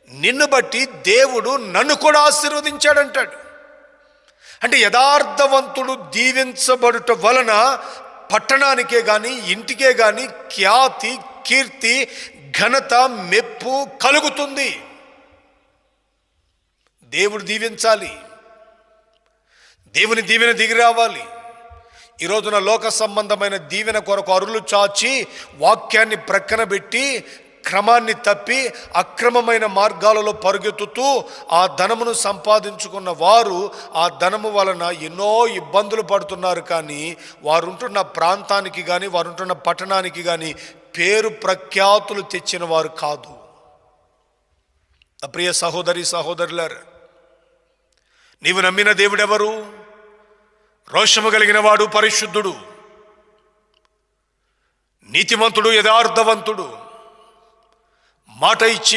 నిన్ను బట్టి దేవుడు నన్ను కూడా ఆశీర్వదించాడంటాడు. అంటే యథార్థవంతుడు దీవించబడుట వలన పట్టణానికే కానీ ఇంటికే కానీ ఖ్యాతి, కీర్తి, ఘనత, మెప్పు కలుగుతుంది. దేవుడు దీవించాలి, దేవుని దీవెన దిగి రావాలి. ఈ రోజున లోక సంబంధమైన దీవెన కొరకు అరులు చాచి వాక్యాన్ని ప్రక్కన పెట్టి క్రమాన్ని తప్పి అక్రమమైన మార్గాలలో పరుగెత్తుతూ ఆ ధనమును సంపాదించుకున్న వారు ఆ ధనము వలన ఎన్నో ఇబ్బందులు పడుతున్నారు. కానీ వారుంటున్న ప్రాంతానికి కానీ వారుంటున్న పట్టణానికి కానీ పేరు ప్రఖ్యాతులు తెచ్చిన వారు కాదు. ప్రియ సహోదరి సహోదరులారా, నీవు నమ్మిన దేవుడెవరు? రోషము కలిగిన వాడు, పరిశుద్ధుడు, నీతిమంతుడు, యథార్థవంతుడు, మాట ఇచ్చి